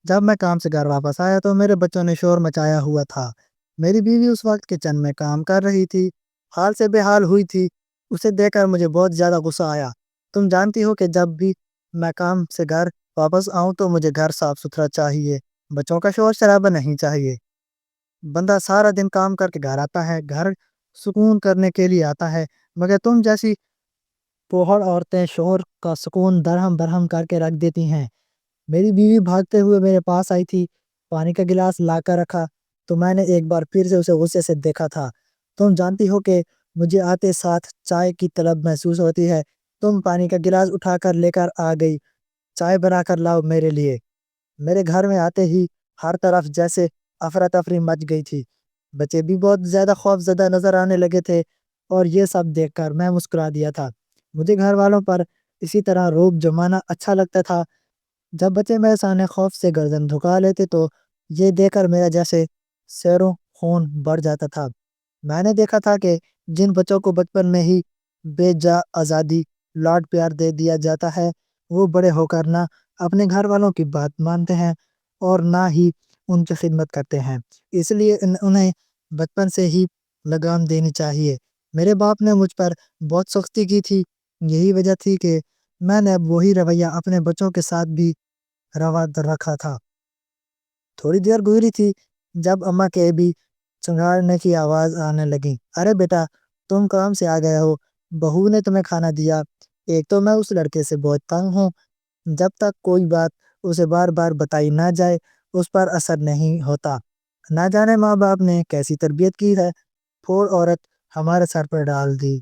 جب میں کام سے گھر واپس آیا تو میرے بچوں نے شور مچایا ہوا تھا۔ میری بیوی اس وقت کچن میں کام کر رہی تھی، حال سے بے حال ہوئی تھی۔ اسے دیکھ کر مجھے بہت زیادہ غصہ آیا۔ تم جانتی ہو کہ جب بھی میں کام سے گھر واپس آؤں تو مجھے گھر صاف ستھرا چاہیے، بچوں کا شور شرابہ نہیں چاہیے۔ بندہ سارا دن کام کر کے گھر آتا ہے، گھر سکون کرنے کے لیے آتا ہے، مگر تم جیسی پوہڑ عورتیں شور کا سکون درہم برہم کر کے رکھ دیتی ہیں۔ میری بیوی بھاگتے ہوئے میرے پاس آئی تھی، پانی کا گلاس لا کر رکھا تو میں نے ایک بار پھر سے اسے غصے سے دیکھا تھا۔ تم جانتی ہو کہ مجھے آتے ساتھ چائے کی طلب محسوس ہوتی ہے۔ تم پانی کا گلاس اٹھا کر لے کر آ گئی، چائے بنا کر لاؤ میرے لیے۔ میرے گھر میں آتے ہی ہر طرف جیسے افراتفری مچ گئی تھی۔ بچے بھی بہت زیادہ خوف زدہ نظر آنے لگے تھے اور یہ سب دیکھ کر میں مسکرا دیا تھا۔ مجھے گھر والوں پر اسی طرح روب جمانا اچھا لگتا تھا۔ جب بچے میرے سامنے خوف سے گردن جھکا لیتے تو یہ دیکھ کر میرا جیسے سیروں خون بڑھ جاتا تھا۔ میں نے دیکھا تھا کہ جن بچوں کو بچپن میں ہی بے جا آزادی لاڈ پیار دے دیا جاتا ہے، وہ بڑے ہو کر نہ اپنے گھر والوں کی بات مانتے ہیں اور نہ ہی ان کی خدمت کرتے ہیں۔ اس لیے انہیں بچپن سے ہی لگام دینی چاہیے۔ میرے باپ نے مجھ پر بہت سختی کی تھی، یہی وجہ تھی کہ میں نے اب وہی رویہ اپنے بچوں کے ساتھ بھی روا رکھا تھا۔ تھوڑی دیر گزری تھی جب اماں کے بھی چنگاڑنے کی آواز آنے لگی۔ ارے بیٹا، تم کام سے آ گئے ہو، بہو نے تمہیں کھانا دیا۔ ایک تو میں اس لڑکے سے بہت تنگ ہوں، جب تک کوئی بات اسے بار بار بتائی نہ جائے اس پر اثر نہیں ہوتا۔ نہ جانے ماں باپ نے کیسی تربیت کی ہے، پھوڑ عورت ہمارے سر پر ڈال دی۔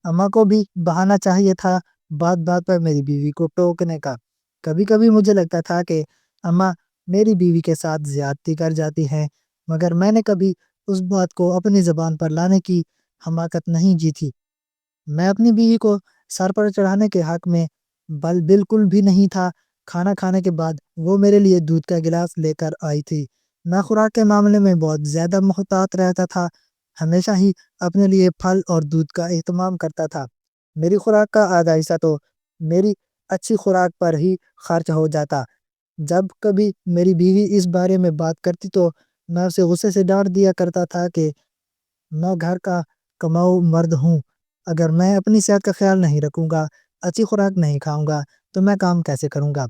اماں کو بھی بہانا چاہیے تھا بات بات پر میری بیوی کو ٹوکنے کا۔ کبھی کبھی مجھے لگتا تھا کہ اماں میری بیوی کے ساتھ زیادتی کر جاتی ہیں، مگر میں نے کبھی اس بات کو اپنی زبان پر لانے کی حماقت نہیں جیتی۔ میں اپنی بیوی کو سر پر چڑھانے کے حق میں بالکل بھی نہیں تھا۔ کھانا کھانے کے بعد وہ میرے لیے دودھ کا گلاس لے کر آئی تھی۔ میں خوراک کے معاملے میں بہت زیادہ محتاط رہتا تھا، ہمیشہ ہی اپنے لیے پھل اور دودھ کا اہتمام کرتا تھا۔ میری خوراک کا آدھا حصہ تو میری اچھی خوراک پر ہی خرچ ہو جاتا۔ جب کبھی میری بیوی اس بارے میں بات کرتی تو میں اسے غصے سے ڈانٹ دیا کرتا تھا کہ میں گھر کا کماؤ مرد ہوں، اگر میں اپنی صحت کا خیال نہیں رکھوں گا، اچھی خوراک نہیں کھاؤں گا تو میں کام کیسے کروں گا؟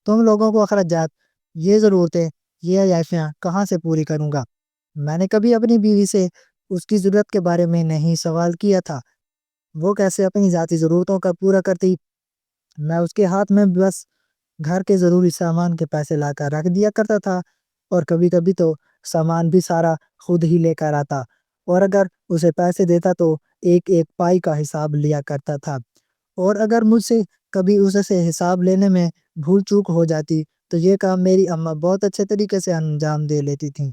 تم لوگوں کو اخراجات، یہ ضرورتیں، یہ عیاشیاں کہاں سے پوری کروں گا؟ میں نے کبھی اپنی بیوی سے اس کی ضرورت کے بارے میں نہیں سوال کیا تھا، وہ کیسے اپنی ذاتی ضرورتوں کا پورا کرتی۔ میں اس کے ہاتھ میں بس گھر کے ضروری سامان کے پیسے لا کر رکھ دیا کرتا تھا اور کبھی کبھی تو سامان بھی سارا خود ہی لے کر آتا، اور اگر اسے پیسے دیتا تو ایک ایک پائی کا حساب لیا کرتا تھا، اور اگر مجھ سے کبھی اسے سے حساب لینے میں بھول چوک ہو جاتی تو یہ کام میری اماں بہت اچھے طریقے سے انجام دے لیتی تھیں۔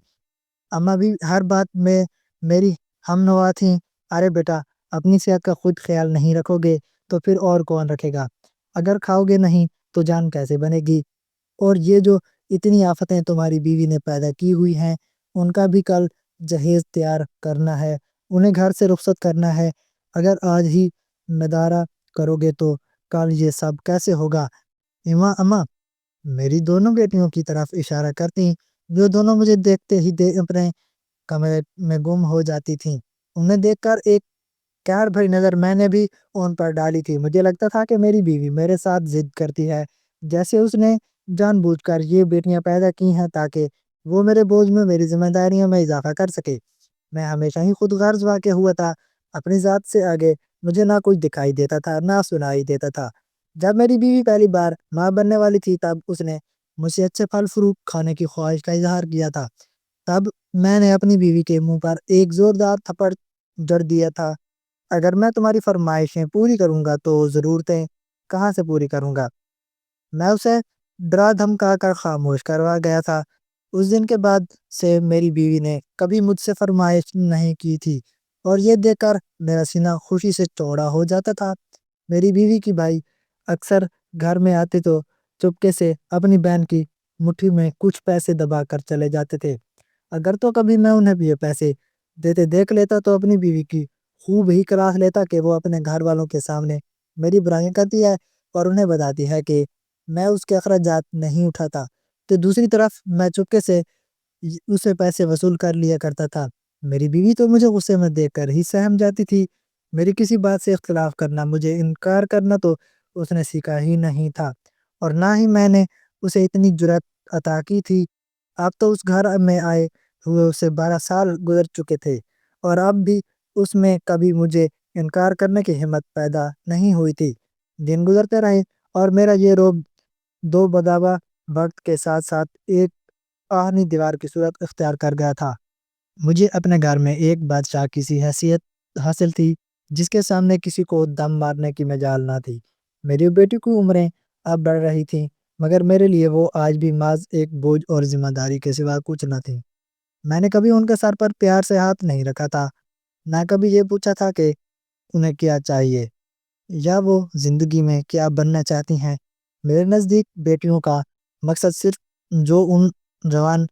اماں بھی ہر بات میں میری ہم نوا تھیں۔ ارے بیٹا، اپنی صحت کا خود خیال نہیں رکھو گے تو پھر اور کون رکھے گا؟ اگر کھاؤ گے نہیں تو جان کیسے بنے گی؟ اور یہ جو اتنی آفتیں تمہاری بیوی نے پیدا کی ہوئی ہیں، ان کا بھی کل جہیز تیار کرنا ہے، انہیں گھر سے رخصت کرنا ہے۔ اگر آج ہی ندارہ کرو گے تو کل یہ سب کیسے ہوگا؟ اماں میری دونوں بیٹیوں کی طرف اشارہ کرتی، جو دونوں مجھے دیکھتے ہی اپنے کمرے میں گم ہو جاتی تھیں۔ انہیں دیکھ کر ایک کیڑ بھری نظر میں نے بھی ان پر ڈالی تھی۔ مجھے لگتا تھا کہ میری بیوی میرے ساتھ ضد کرتی ہے، جیسے اس نے جان بوجھ کر یہ بیٹیاں پیدا کی ہیں تاکہ وہ میرے بوجھ میں، میری ذمہ داریوں میں اضافہ کر سکے۔ میں ہمیشہ ہی خود غرض واقع ہوا تھا، اپنی ذات سے آگے مجھے نہ کچھ دکھائی دیتا تھا نہ سنائی دیتا تھا۔ جب میری بیوی پہلی بار ماں بننے والی تھی تب اس نے مجھ سے اچھے پھل فروٹ کھانے کی خواہش کا اظہار کیا تھا۔ تب میں نے اپنی بیوی کے منہ پر ایک زوردار تھپڑ جڑ دیا تھا۔ اگر میں تمہاری فرمائشیں پوری کروں گا تو ضرورتیں کہاں سے پوری کروں گا؟ میں اسے ڈرا دھمکا کر خاموش کروا گیا تھا۔ اس دن کے بعد سے میری بیوی نے کبھی مجھ سے فرمائش نہیں کی تھی، اور یہ دیکھ کر میرا سینہ خوشی سے چوڑا ہو جاتا تھا۔ میری بیوی کی بھائی اکثر گھر میں آتے تو چپکے سے اپنی بہن کی مٹھی میں کچھ پیسے دبا کر چلے جاتے تھے۔ اگر تو کبھی میں انہیں بھی یہ پیسے دیتے دیکھ لیتا تو اپنی بیوی کی خوب ہی کلاس لیتا کہ وہ اپنے گھر والوں کے سامنے میری برائیاں کرتی ہے اور انہیں بتاتی ہے کہ میں اس کے اخراجات نہیں اٹھاتا تو دوسری طرف میں چپکے سے اسے پیسے وصول کر لیا کرتا تھا۔ میری بیوی تو مجھے غصے میں دیکھ کر ہی سہم جاتی تھی۔ میری کسی بات سے اختلاف کرنا، مجھے انکار کرنا تو اس نے سیکھا ہی نہیں تھا، اور نہ ہی میں نے اسے اتنی جرأت عطا کی تھی۔ اب تو اس گھر میں آئے ہوئے اسے 12 سال گزر چکے تھے، اور اب بھی اس میں کبھی مجھے انکار کرنے کی ہمت پیدا نہیں ہوئی تھی۔ دن گزرتے رہے اور میرا یہ روب دو بدابہ وقت کے ساتھ ساتھ ایک آہنی دیوار کی صورت اختیار کر گیا تھا۔ مجھے اپنے گھر میں ایک بادشاہ کی سی حیثیت حاصل تھی، جس کے سامنے کسی کو دم مارنے کی مجال نہ تھی۔ میری بیٹی کی عمریں اب بڑھ رہی تھیں، مگر میرے لیے وہ آج بھی محض ایک بوجھ اور ذمہ داری کے سوا کچھ نہ تھی۔ میں نے کبھی ان کے سر پر پیار سے ہاتھ نہیں رکھا تھا، نہ کبھی یہ پوچھا تھا کہ انہیں کیا چاہیے یا وہ زندگی میں کیا بننا چاہتی ہیں۔ میرے نزدیک بیٹیوں کا مقصد صرف جو ان جوان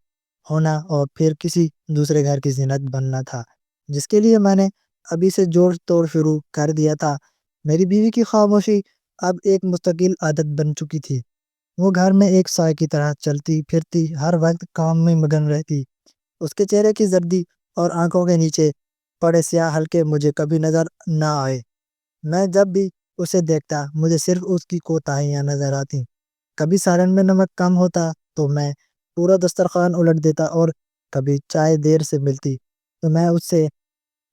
ہونا اور پھر کسی دوسرے گھر کی زینت بننا تھا، جس کے لیے میں نے ابھی سے جوڑ توڑ شروع کر دیا تھا۔ میری بیوی کی خاموشی اب ایک مستقل عادت بن چکی تھی۔ وہ گھر میں ایک سائے کی طرح چلتی پھرتی، ہر وقت کام میں مگن رہتی۔ اس کے چہرے کی زردی اور آنکھوں کے نیچے پڑے سیاہ حلقے مجھے کبھی نظر نہ آئے۔ میں جب بھی اسے دیکھتا مجھے صرف اس کی کوتاہیاں نظر آتی۔ کبھی سالن میں نمک کم ہوتا تو میں پورا دسترخوان الٹ دیتا، اور کبھی چائے دیر سے ملتی تو میں اس سے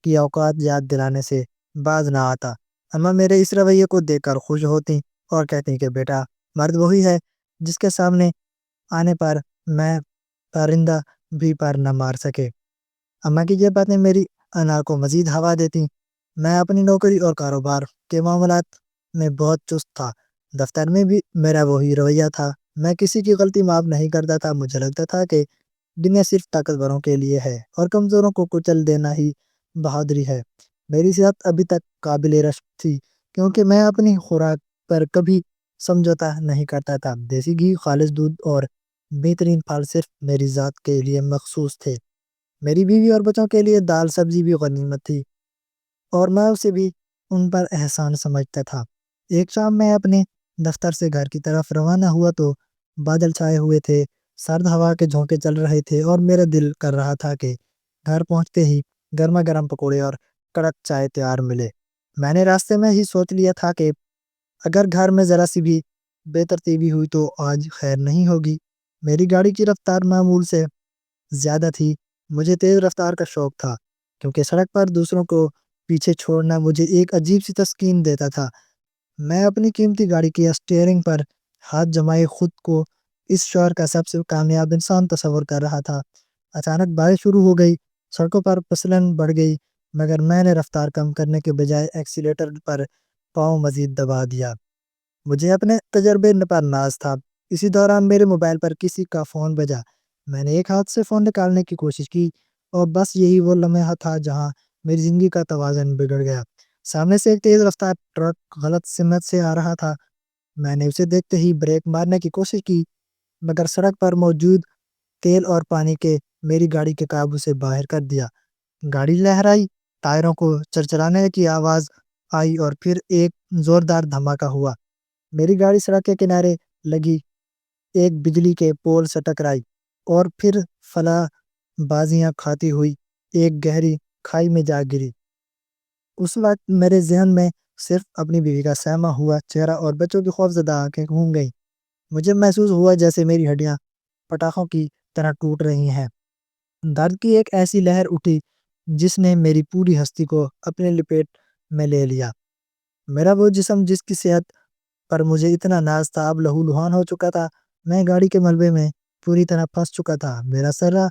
کی اوقات یاد دلانے سے باز نہ آتا۔ اماں میرے اس رویے کو دیکھ کر خوش ہوتی اور کہتی کہ بیٹا، مرد وہی ہے جس کے سامنے آنے پر میں پرندہ بھی پر نہ مار سکے۔ اماں کی یہ باتیں میری انا کو مزید ہوا دیتی۔ میں اپنی نوکری اور کاروبار کے معاملات میں بہت چست تھا۔ دفتر میں بھی میرا وہی رویہ تھا۔ میں کسی کی غلطی معاف نہیں کرتا تھا۔ مجھے لگتا تھا کہ دنیا صرف طاقتوروں کے لیے ہے اور کمزوروں کو کچل دینا ہی بہادری ہے۔ میری صحت ابھی تک قابل رشک تھی، کیونکہ میں اپنی خوراک پر کبھی سمجھوتا نہیں کرتا تھا۔ دیسی گھی، خالص دودھ اور بہترین پھل صرف میری ذات کے لیے مخصوص تھے۔ میری بیوی اور بچوں کے لیے دال سبزی بھی غنیمت تھی، اور میں اسے بھی ان پر احسان سمجھتا تھا۔ ایک شام میں اپنے دفتر سے گھر کی طرف روانہ ہوا تو بادل چھائے ہوئے تھے، سرد ہوا کے جھونکے چل رہے تھے، اور میرا دل کر رہا تھا کہ گھر پہنچتے ہی گرما گرم پکوڑے اور کڑک چائے تیار ملے۔ میں نے راستے میں ہی سوچ لیا تھا کہ اگر گھر میں ذرا سی بھی بے ترتیبی ہوئی تو آج خیر نہیں ہوگی۔ میری گاڑی کی رفتار معمول سے زیادہ تھی۔ مجھے تیز رفتار کا شوق تھا، کیونکہ سڑک پر دوسروں کو پیچھے چھوڑنا مجھے ایک عجیب سی تسکین دیتا تھا۔ میں اپنی قیمتی گاڑی کی اسٹیئرنگ پر ہاتھ جمائے خود کو اس شہر کا سب سے کامیاب انسان تصور کر رہا تھا۔ اچانک بارش شروع ہو گئی، سڑکوں پر پھسلن بڑھ گئی، مگر میں نے رفتار کم کرنے کے بجائے ایکسیلیٹر پر پاؤں مزید دبا دیا۔ مجھے اپنے تجربے پر ناز تھا۔ اسی دوران میرے موبائل پر کسی کا فون بجا۔ میں نے ایک ہاتھ سے فون نکالنے کی کوشش کی، اور بس یہی وہ لمحہ تھا جہاں میری زندگی کا توازن بگڑ گیا۔ سامنے سے ایک تیز رفتار ٹرک غلط سمت سے آ رہا تھا۔ میں نے اسے دیکھتے ہی بریک مارنے کی کوشش کی، مگر سڑک پر موجود تیل اور پانی کے میری گاڑی کے قابو سے باہر کر دیا۔ گاڑی لہرائی، ٹائروں کو چرچرانے کی آواز آئی، اور پھر ایک زوردار دھماکہ ہوا۔ میری گاڑی سڑک کے کنارے لگی ایک بجلی کے پول سے ٹکرائی، اور پھر فلاں بازیاں کھاتی ہوئی ایک گہری کھائی میں جا گری۔ اس وقت میرے ذہن میں صرف اپنی بیوی کا سہما ہوا چہرہ اور بچوں کی خوفزدہ آنکھیں گھوم گئیں۔ مجھے محسوس ہوا جیسے میری ہڈیاں پٹاخوں کی طرح ٹوٹ رہی ہیں۔ درد کی ایک ایسی لہر اٹھی جس نے میری پوری ہستی کو اپنے لپیٹ میں لے لیا۔ میرا وہ جسم جس کی صحت پر مجھے اتنا ناز تھا اب لہو لہان ہو چکا تھا۔ میں گاڑی کے ملبے میں پوری طرح پھنس چکا تھا۔ میرا سرا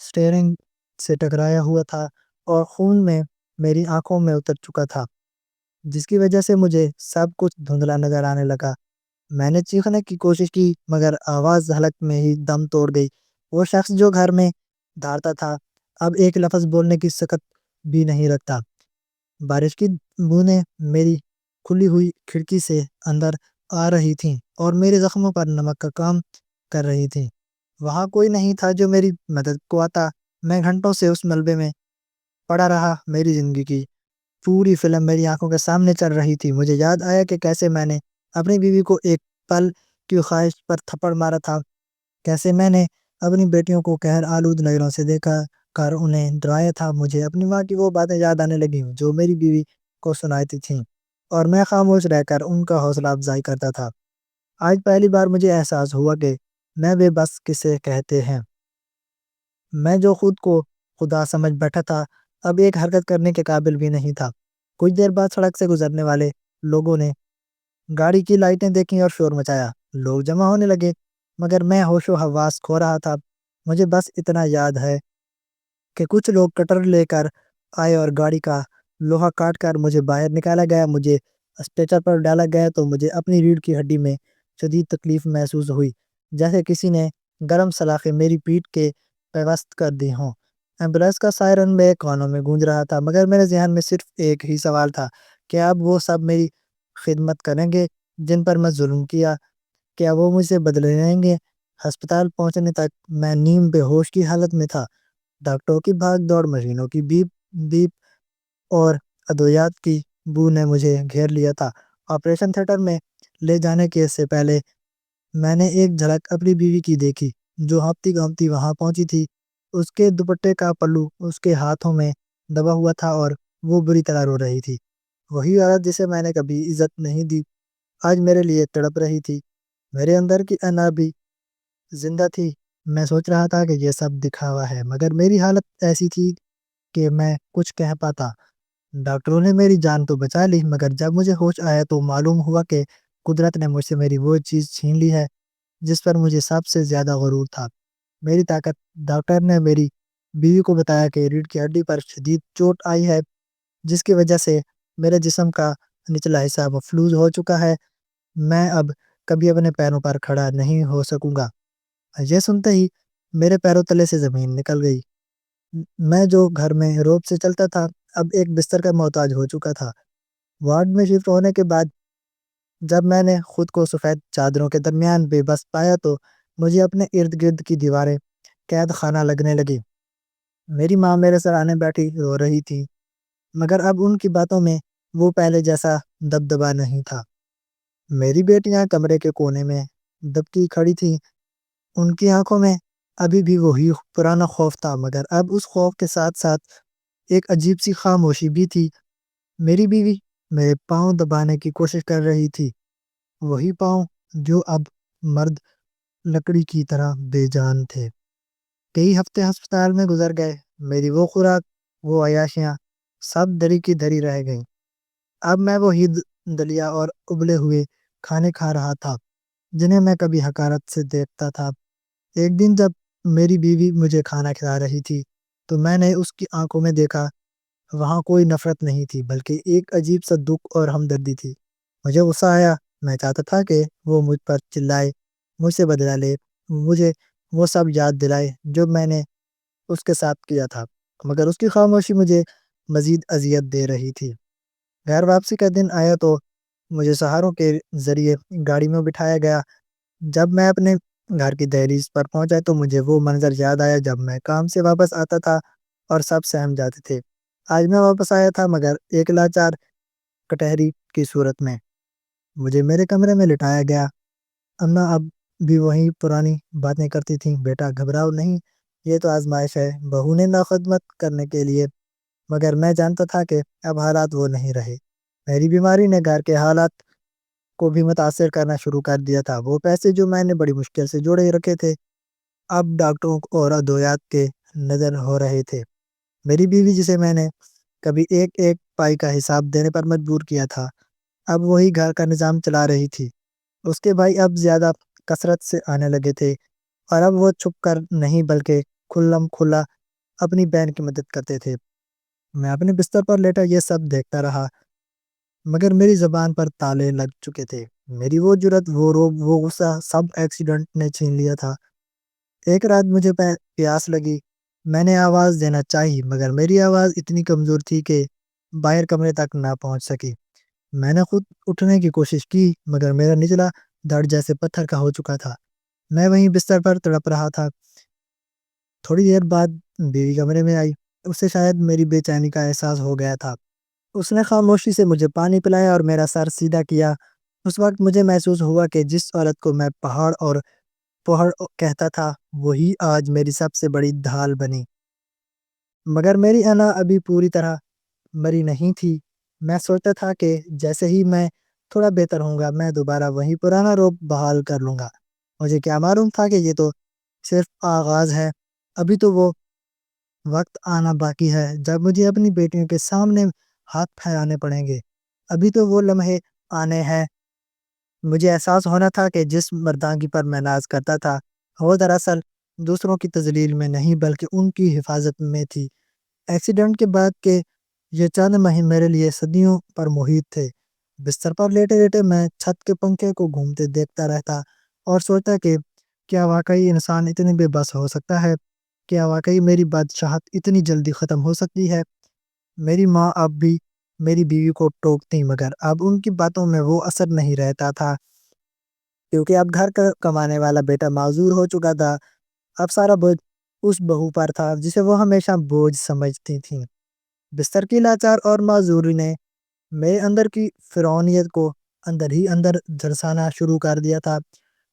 سٹیئرنگ سے ٹکرایا ہوا تھا، اور خون میں میری آنکھوں میں اتر چکا تھا، جس کی وجہ سے مجھے سب کچھ دھندلا نظر آنے لگا۔ میں نے چیخنے کی کوشش کی، مگر آواز حلق میں ہی دم توڑ گئی۔ وہ شخص جو گھر میں دھارتا تھا اب ایک لفظ بولنے کی سکت بھی نہیں رکھتا۔ بارش کی بوندیں میری کھلی ہوئی کھڑکی سے اندر آ رہی تھیں اور میرے زخموں پر نمک کا کام کر رہی تھیں۔ وہاں کوئی نہیں تھا جو میری مدد کو آتا۔ میں گھنٹوں سے اس ملبے میں پڑا رہا۔ میری زندگی کی پوری فلم میری آنکھوں کے سامنے چل رہی تھی۔ مجھے یاد آیا کہ کیسے میں نے اپنی بیوی کو ایک پل کی خواہش پر تھپڑ مارا تھا، کیسے میں نے اپنی بیٹیوں کو قہر آلود نظروں سے دیکھا کر انہیں ڈرایا تھا۔ مجھے اپنی ماں کی وہ باتیں یاد آنے لگی جو میری بیوی کو سناتی تھیں، اور میں خاموش رہ کر ان کا حوصلہ افزائی کرتا تھا۔ آج پہلی بار مجھے احساس ہوا کہ میں بے بس کسے کہتے ہیں۔ میں جو خود کو خدا سمجھ بیٹھا تھا، اب ایک حرکت کرنے کے قابل بھی نہیں تھا۔ کچھ دیر بعد سڑک سے گزرنے والے لوگوں نے گاڑی کی لائٹیں دیکھیں اور شور مچایا۔ لوگ جمع ہونے لگے، مگر میں ہوش و حواس کھو رہا تھا۔ مجھے بس اتنا یاد ہے کہ کچھ لوگ کٹر لے کر آئے اور گاڑی کا لوہا کاٹ کر مجھے باہر نکالا گیا۔ مجھے اسٹریچر پر ڈالا گیا تو مجھے اپنی ریڑھ کی ہڈی میں شدید تکلیف محسوس ہوئی، جیسے کسی نے گرم سلاخیں میری پیٹھ کے پیوست کر دی ہوں۔ ایمبولینس کا سائرن میرے کانوں میں گونج رہا تھا، مگر میرے ذہن میں صرف ایک ہی سوال تھا کہ اب وہ سب میری خدمت کریں گے جن پر میں ظلم کیا؟ کیا وہ مجھ سے بدلے لیں گے؟ ہسپتال پہنچنے تک میں نیم بے ہوش کی حالت میں تھا۔ ڈاکٹروں کی بھاگ دوڑ، مشینوں کی بیپ بیپ اور ادویات کی بو نے مجھے گھیر لیا تھا۔ آپریشن تھیٹر میں لے جانے کے سے پہلے میں نے ایک جھلک اپنی بیوی کی دیکھی، جو ہانپتی کانپتی وہاں پہنچی تھی۔ اس کے دوپٹے کا پلو اس کے ہاتھوں میں دبا ہوا تھا اور وہ بری طرح رو رہی تھی۔ وہی عورت جسے میں نے کبھی عزت نہیں دی، آج میرے لیے تڑپ رہی تھی۔ میرے اندر کی انا بھی زندہ تھی۔ میں سوچ رہا تھا کہ یہ سب دکھاوا ہے، مگر میری حالت ایسی تھی کہ میں کچھ کہہ پاتا۔ ڈاکٹروں نے میری جان تو بچا لی، مگر جب مجھے ہوش آیا تو معلوم ہوا کہ قدرت نے مجھ سے میری وہ چیز چھین لی ہے جس پر مجھے سب سے زیادہ غرور تھا، میری طاقت۔ ڈاکٹر نے میری بیوی کو بتایا کہ ریڑھ کی ہڈی پر شدید چوٹ آئی ہے، جس کی وجہ سے میرے جسم کا نچلا حصہ مفلوج ہو چکا ہے۔ میں اب کبھی اپنے پیروں پر کھڑا نہیں ہو سکوں گا۔ یہ سنتے ہی میرے پیروں تلے سے زمین نکل گئی۔ میں جو گھر میں روب سے چلتا تھا، اب ایک بستر کا محتاج ہو چکا تھا۔ وارڈ میں شفٹ ہونے کے بعد جب میں نے خود کو سفید چادروں کے درمیان بے بس پایا تو مجھے اپنے ارد گرد کی دیواریں قید خانہ لگنے لگی۔ میری ماں میرے سرانے بیٹھی رو رہی تھی، مگر اب ان کی باتوں میں وہ پہلے جیسا دبدبا نہیں تھا۔ میری بیٹیاں کمرے کے کونے میں دبکی کھڑی تھیں، ان کی آنکھوں میں ابھی بھی وہی پرانا خوف تھا، مگر اب اس خوف کے ساتھ ساتھ ایک عجیب سی خاموشی بھی تھی۔ میری بیوی میرے پاؤں دبانے کی کوشش کر رہی تھی، وہی پاؤں جو اب مرد لکڑی کی طرح بے جان تھے۔ کئی ہفتے ہسپتال میں گزر گئے، میری وہ خوراک، وہ عیاشیاں سب دری کی دری رہ گئیں۔ اب میں وہی دلیا اور ابلے ہوئے کھانے کھا رہا تھا جنہیں میں کبھی حقارت سے دیکھتا تھا۔ ایک دن جب میری بیوی مجھے کھانا کھلا رہی تھی تو میں نے اس کی آنکھوں میں دیکھا، وہاں کوئی نفرت نہیں تھی، بلکہ ایک عجیب سا دکھ اور ہمدردی تھی۔ مجھے غصہ آیا، میں چاہتا تھا کہ وہ مجھ پر چلائے، مجھ سے بدلہ لے، مجھے وہ سب یاد دلائے جو میں نے اس کے ساتھ کیا تھا، مگر اس کی خاموشی مجھے مزید اذیت دے رہی تھی۔ گھر واپسی کا دن آیا تو مجھے سہاروں کے ذریعے گاڑی میں بٹھایا گیا۔ جب میں اپنے گھر کی دہلیز پر پہنچا تو مجھے وہ منظر یاد آیا جب میں کام سے واپس آتا تھا اور سب سہم جاتے تھے۔ آج میں واپس آیا تھا، مگر ایک لاچار کٹہری کی صورت میں۔ مجھے میرے کمرے میں لٹایا گیا۔ اماں اب بھی وہی پرانی باتیں کرتی تھیں، بیٹا گھبراؤ نہیں، یہ تو آزمائش ہے، بہو نے ناخدمت کرنے کے لیے۔ مگر میں جانتا تھا کہ اب حالات وہ نہیں رہے۔ میری بیماری نے گھر کے حالات کو بھی متاثر کرنا شروع کر دیا تھا۔ وہ پیسے جو میں نے بڑی مشکل سے جوڑے رکھے تھے، اب ڈاکٹروں اور ادویات کے نظر ہو رہے تھے۔ میری بیوی جسے میں نے کبھی ایک ایک پائی کا حساب دینے پر مجبور کیا تھا، اب وہی گھر کا نظام چلا رہی تھی۔ اس کے بھائی اب زیادہ کثرت سے آنے لگے تھے، اور اب وہ چھپ کر نہیں بلکہ کھلم کھلا اپنی بہن کی مدد کرتے تھے۔ میں اپنے بستر پر لیٹا یہ سب دیکھتا رہا، مگر میری زبان پر تالے لگ چکے تھے۔ میری وہ جرت، وہ روب، وہ غصہ، سب ایکسیڈنٹ نے چھین لیا تھا۔ ایک رات مجھے پیاس لگی، میں نے آواز دینا چاہی، مگر میری آواز اتنی کمزور تھی کہ باہر کمرے تک نہ پہنچ سکی۔ میں نے خود اٹھنے کی کوشش کی، مگر میرا نچلا دھڑ جیسے پتھر کا ہو چکا تھا۔ میں وہیں بستر پر تڑپ رہا تھا۔ تھوڑی دیر بعد بیوی کمرے میں آئی، اسے شاید میری بے چینی کا احساس ہو گیا تھا۔ اس نے خاموشی سے مجھے پانی پلایا اور میرا سر سیدھا کیا۔ اس وقت مجھے محسوس ہوا کہ جس عورت کو میں پہاڑ اور پہاڑ کہتا تھا وہی آج میری سب سے بڑی ڈھال بنی۔ مگر میری انا ابھی پوری طرح مری نہیں تھی۔ میں سوچتا تھا کہ جیسے ہی میں تھوڑا بہتر ہوں گا میں دوبارہ وہی پرانا روپ بحال کر لوں گا۔ مجھے کیا معلوم تھا کہ یہ تو صرف آغاز ہے، ابھی تو وہ وقت آنا باقی ہے جب مجھے اپنی بیٹیوں کے سامنے ہاتھ پھیلانے پڑیں گے۔ ابھی تو وہ لمحے آنے ہیں۔ مجھے احساس ہونا تھا کہ جس مردانگی پر میں ناز کرتا تھا وہ دراصل دوسروں کی تذلیل میں نہیں بلکہ ان کی حفاظت میں تھی۔ ایکسیڈنٹ کے بعد کے یہ چند مہینے میرے لیے صدیوں پر محیط تھے۔ بستر پر لیٹے لیٹے میں چھت کے پنکھے کو گھومتے دیکھتا رہتا اور سوچتا کہ کیا واقعی انسان اتنے بے بس ہو سکتا ہے؟ کیا واقعی میری بادشاہت اتنی جلدی ختم ہو سکتی ہے؟ میری ماں اب بھی میری بیوی کو ٹوکتی مگر اب ان کی باتوں میں وہ اثر نہیں رہتا تھا، کیونکہ اب گھر کا کمانے والا بیٹا معذور ہو چکا تھا۔ اب سارا بوجھ اس بہو پر تھا جسے وہ ہمیشہ بوجھ سمجھتی تھیں۔ بستر کی لاچار اور معذوری نے میرے اندر کی فرعونیت کو اندر ہی اندر جھلسانا شروع کر دیا تھا۔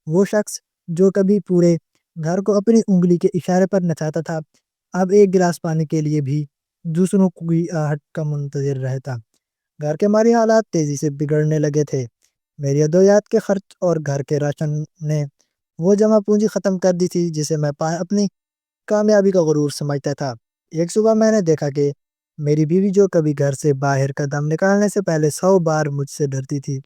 وہ شخص جو کبھی پورے گھر کو اپنی انگلی کے اشارے پر نچاتا تھا اب ایک گلاس پانی کے لیے بھی دوسروں کی آہٹ کا منتظر رہتا۔ گھر کے مالی حالات تیزی سے بگڑنے لگے تھے۔ میری ادویات کے خرچ اور گھر کے راشن نے وہ جمع پونجی ختم کر دی تھی جسے میں اپنی کامیابی کا غرور سمجھتا تھا۔ ایک صبح میں نے دیکھا کہ میری بیوی جو کبھی گھر سے باہر قدم نکالنے سے پہلے 100 بار مجھ سے ڈرتی تھی،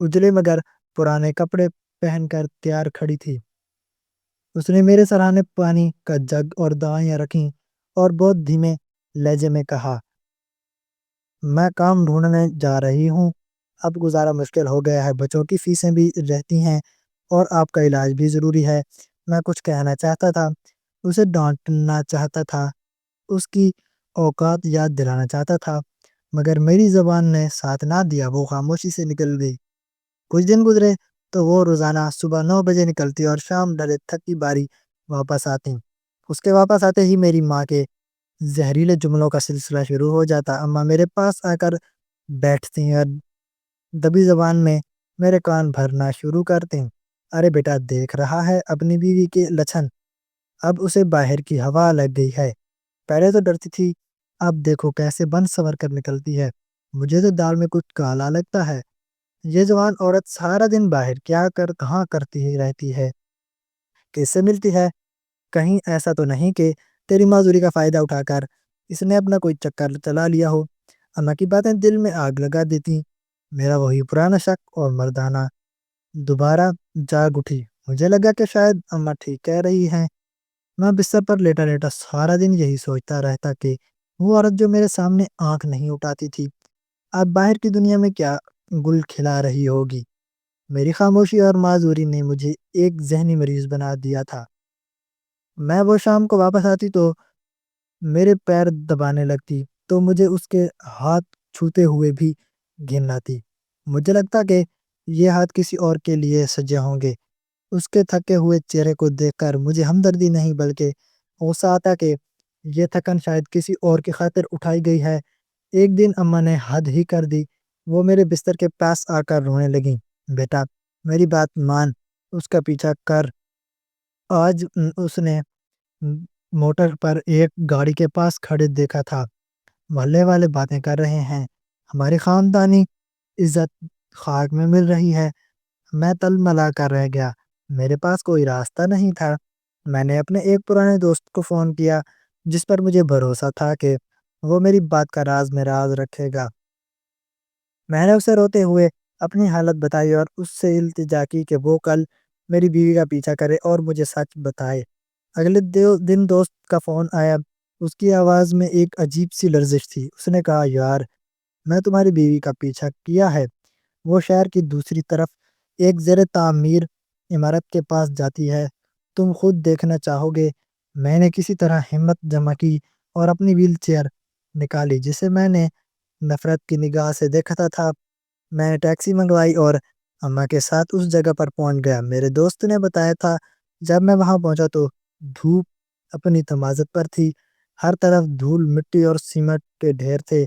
اجلے مگر پرانے کپڑے پہن کر تیار کھڑی تھی۔ اس نے میرے سراہنے پانی کا جگ اور دوائیاں رکھیں اور بہت دھیمے لہجے میں کہا، میں کام ڈھونڈنے جا رہی ہوں، اب گزارا مشکل ہو گیا ہے، بچوں کی فیسیں بھی رہتی ہیں اور آپ کا علاج بھی ضروری ہے۔ میں کچھ کہنا چاہتا تھا، اسے ڈانٹنا چاہتا تھا، اس کی اوقات یاد دلانا چاہتا تھا، مگر میری زبان نے ساتھ نہ دیا، وہ خاموشی سے نکل گئی۔ کچھ دن گزرے تو وہ روزانہ صبح 9 بجے نکلتی اور شام ڈھلے تھکی باری واپس آتی۔ اس کے واپس آتے ہی میری ماں کے زہریلے جملوں کا سلسلہ شروع ہو جاتا۔ اماں میرے پاس آ کر بیٹھتی اور دبی زبان میں میرے کان بھرنا شروع کرتے۔ ارے بیٹا دیکھ رہا ہے اپنی بیوی کے لچھن، اب اسے باہر کی ہوا لگ گئی ہے، پہلے تو ڈرتی تھی اب دیکھو کیسے بن سور کر نکلتی ہے، مجھے تو دال میں کچھ کالا لگتا ہے۔ یہ جوان عورت سارا دن باہر کہاں کرتی ہی رہتی ہے، کس سے ملتی ہے؟ کہیں ایسا تو نہیں کہ تیری معذوری کا فائدہ اٹھا کر اس نے اپنا کوئی چکر چلا لیا ہو؟ اماں کی باتیں دل میں آگ لگا دیتی۔ میرا وہی پرانا شک اور مردانہ دوبارہ جاگ اٹھی۔ مجھے لگا کہ شاید اماں ٹھیک کہہ رہی ہیں۔ میں بستر پر لیٹا لیٹا سارا دن یہی سوچتا رہتا کہ وہ عورت جو میرے سامنے آنکھ نہیں اٹھاتی تھی اب باہر کی دنیا میں کیا گل کھلا رہی ہوگی۔ میری خاموشی اور معذوری نے مجھے ایک ذہنی مریض بنا دیا تھا۔ میں وہ شام کو واپس آتی تو میرے پیر دبانے لگتی تو مجھے اس کے ہاتھ چھوتے ہوئے بھی گھن آتی۔ مجھے لگتا کہ یہ ہاتھ کسی اور کے لیے سجے ہوں گے۔ اس کے تھکے ہوئے چہرے کو دیکھ کر مجھے ہمدردی نہیں بلکہ غصہ آتا کہ یہ تھکن شاید کسی اور کی خاطر اٹھائی گئی ہے۔ ایک دن اماں نے حد ہی کر دی، وہ میرے بستر کے پاس آ کر رونے لگیں۔ بیٹا میری بات مان، اس کا پیچھا کر۔ آج اس نے موٹر پر ایک گاڑی کے پاس کھڑے دیکھا تھا، محلے والے باتیں کر رہے ہیں، ہماری خاندانی عزت خاک میں مل رہی ہے۔ میں تل ملا کر رہ گیا، میرے پاس کوئی راستہ نہیں تھا۔ میں نے اپنے ایک پرانے دوست کو فون کیا جس پر مجھے بھروسہ تھا کہ وہ میری بات کا راز میں راز رکھے گا۔ میں نے اسے روتے ہوئے اپنی حالت بتائی اور اس سے التجا کی کہ وہ کل میری بیوی کا پیچھا کرے اور مجھے سچ بتائے۔ اگلے دن دوست کا فون آیا، اس کی آواز میں ایک عجیب سی لرزش تھی۔ اس نے کہا، یار میں تمہاری بیوی کا پیچھا کیا ہے، وہ شہر کی دوسری طرف ایک زیر تعمیر عمارت کے پاس جاتی ہے، تم خود دیکھنا چاہو گے۔ میں نے کسی طرح ہمت جمع کی اور اپنی ویل چیئر نکالی جسے میں نے نفرت کی نگاہ سے دیکھتا تھا۔ میں نے ٹیکسی منگوائی اور اماں کے ساتھ اس جگہ پر پہنچ گیا۔ میرے دوست نے بتایا تھا جب میں وہاں پہنچا تو دھوپ اپنی تمازت پر تھی، ہر طرف دھول مٹی اور سیمنٹ کے ڈھیر تھے،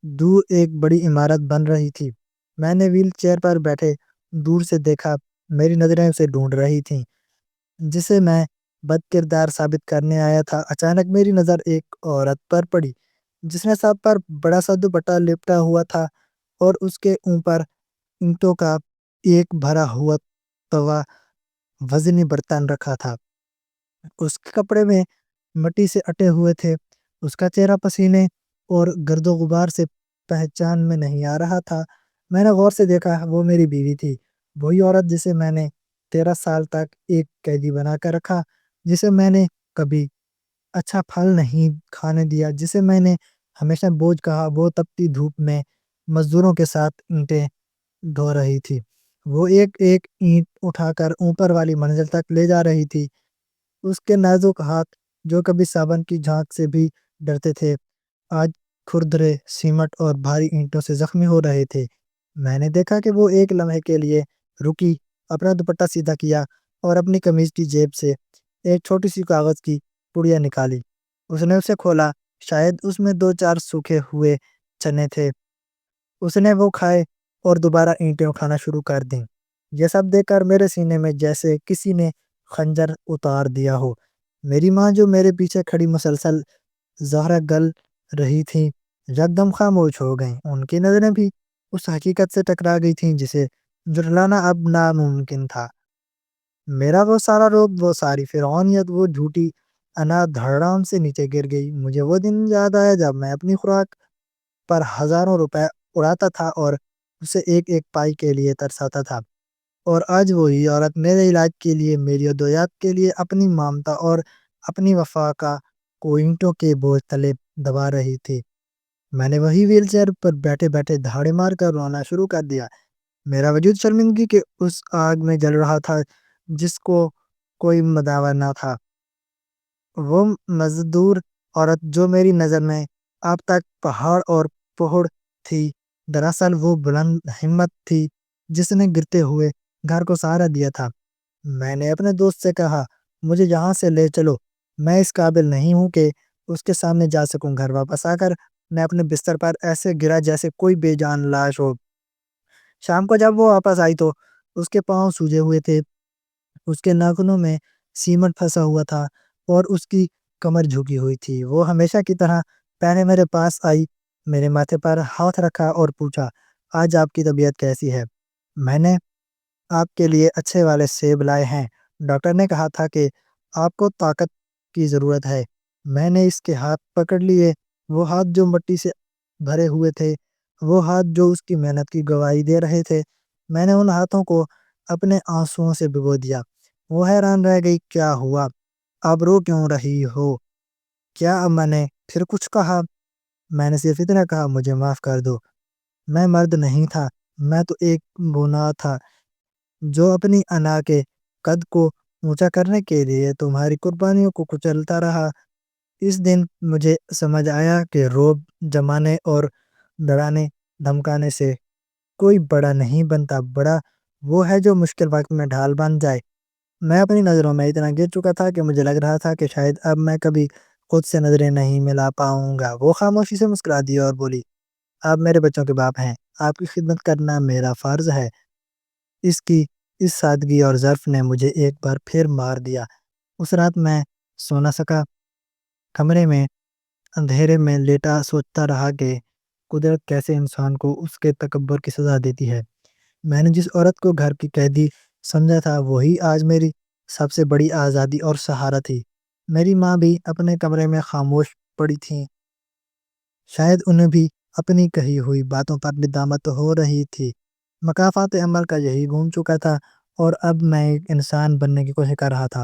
دور ایک بڑی عمارت بن رہی تھی۔ میں نے ویل چیئر پر بیٹھے دور سے دیکھا، میری نظریں اسے ڈھونڈ رہی تھیں جسے میں بد کردار ثابت کرنے آیا تھا۔ اچانک میری نظر ایک عورت پر پڑی جس نے سر پر بڑا سا دوپٹہ لپٹا ہوا تھا اور اس کے اوپر اینٹوں کا ایک بھرا ہوا توا وزنی برتن رکھا تھا۔ اس کے کپڑے میں مٹی سے اٹے ہوئے تھے، اس کا چہرہ پسینے اور گرد و غبار سے پہچان میں نہیں آ رہا تھا۔ میں نے غور سے دیکھا، وہ میری بیوی تھی، وہی عورت جسے میں نے 13 سال تک ایک قیدی بنا کر رکھا، جسے میں نے کبھی اچھا پھل نہیں کھانے دیا، جسے میں نے ہمیشہ بوجھ کہا۔ وہ تپتی دھوپ میں مزدوروں کے ساتھ اینٹیں ڈھو رہی تھی، وہ ایک ایک اینٹ اٹھا کر اوپر والی منزل تک لے جا رہی تھی۔ اس کے نازک ہاتھ جو کبھی صابن کی جھانک سے بھی ڈرتے تھے، آج کھردرے سیمٹ اور بھاری اینٹوں سے زخمی ہو رہے تھے۔ میں نے دیکھا کہ وہ ایک لمحے کے لیے رکی، اپنا دوپٹہ سیدھا کیا اور اپنی قمیض کی جیب سے ایک چھوٹی سی کاغذ کی پڑیا نکالی۔ اس نے اسے کھولا، شاید اس میں 2-4 سوکھے ہوئے چنے تھے۔ اس نے وہ کھائے اور دوبارہ اینٹیں اٹھانا شروع کر دیں۔ یہ سب دیکھ کر میرے سینے میں جیسے کسی نے خنجر اتار دیا ہو۔ میری ماں جو میرے پیچھے کھڑی مسلسل زہرہ گل رہی تھی، یکدم خاموش ہو گئیں۔ ان کی نظریں بھی اس حقیقت سے ٹکرا گئی تھیں جسے جھٹلانا اب ناممکن تھا۔ میرا وہ سارا روب، وہ ساری فرعونیت، وہ جھوٹی انا دھڑام سے نیچے گر گئی۔ مجھے وہ دن یاد آیا جب میں اپنی خوراک پر ہزاروں روپے اڑاتا تھا اور اسے ایک ایک پائی کے لیے ترساتا تھا، اور آج وہی عورت میرے علاج کے لیے، میری ادویات کے لیے اپنی مامتا اور اپنی وفا کا کو اینٹوں کے بوجھ تلے دبا رہی تھی۔ میں نے وہی ویل چیئر پر بیٹھے بیٹھے دھاڑے مار کر رونا شروع کر دیا۔ میرا وجود شرمندگی کے اس آگ میں جل رہا تھا جس کو کوئی مداوع نہ تھا۔ وہ مزدور عورت جو میری نظر میں اب تک پہاڑ اور پہاڑ تھی، دراصل وہ بلند ہمت تھی جس نے گرتے ہوئے گھر کو سہارا دیا تھا۔ میں نے اپنے دوست سے کہا، مجھے یہاں سے لے چلو، میں اس قابل نہیں ہوں کہ اس کے سامنے جا سکوں۔ گھر واپس آ کر میں اپنے بستر پر ایسے گرا جیسے کوئی بے جان لاش ہو۔ شام کو جب وہ واپس آئی تو اس کے پاؤں سوجے ہوئے تھے، اس کے ناخنوں میں سیمنٹ پھنسا ہوا تھا اور اس کی کمر جھکی ہوئی تھی۔ وہ ہمیشہ کی طرح پہلے میرے پاس آئی، میرے ماتھے پر ہاتھ رکھا اور پوچھا، آج آپ کی طبیعت کیسی ہے؟ میں نے آپ کے لیے اچھے والے سیب لائے ہیں، ڈاکٹر نے کہا تھا کہ آپ کو طاقت کی ضرورت ہے۔ میں نے اس کے ہاتھ پکڑ لیے، وہ ہاتھ جو مٹی سے بھرے ہوئے تھے، وہ ہاتھ جو اس کی محنت کی گواہی دے رہے تھے۔ میں نے ان ہاتھوں کو اپنے آنسوؤں سے بھگو دیا۔ وہ حیران رہ گئی، کیا ہوا؟ آپ رو کیوں رہی ہو؟ کیا میں نے پھر کچھ کہا؟ میں نے صرف اتنا کہا، مجھے معاف کر دو، میں مرد نہیں تھا، میں تو ایک بونا تھا جو اپنی انا کے قد کو اونچا کرنے کے لیے تمہاری قربانیوں کو کچلتا رہا۔ اس دن مجھے سمجھ آیا کہ روب جمانے اور ڈرانے دھمکانے سے کوئی بڑا نہیں بنتا، بڑا وہ ہے جو مشکل وقت میں ڈھال بن جائے۔ میں اپنی نظروں میں اتنا گر چکا تھا کہ مجھے لگ رہا تھا کہ شاید اب میں کبھی خود سے نظریں نہیں ملا پاؤں گا۔ وہ خاموشی سے مسکرا دی اور بولی، آپ میرے بچوں کے باپ ہیں، آپ کی خدمت کرنا میرا فرض ہے۔ اس سادگی اور ظرف نے مجھے ایک بار پھر مار دیا۔ اس رات میں سو نہ سکا، کمرے میں اندھیرے میں لیٹا سوچتا رہا کہ قدرت کیسے انسان کو اس کے تکبر کی سزا دیتی ہے۔ میں نے جس عورت کو گھر کی قیدی سمجھا تھا، وہی آج میری سب سے بڑی آزادی اور سہارا تھی۔ میری ماں بھی اپنے کمرے میں خاموش پڑی تھیں، شاید انہیں بھی اپنی کہی ہوئی باتوں پر ندامت ہو رہی تھی۔ مکافات عمل کا یہی گھوم چکا تھا اور اب میں ایک انسان بننے کی کوشش کر رہا تھا۔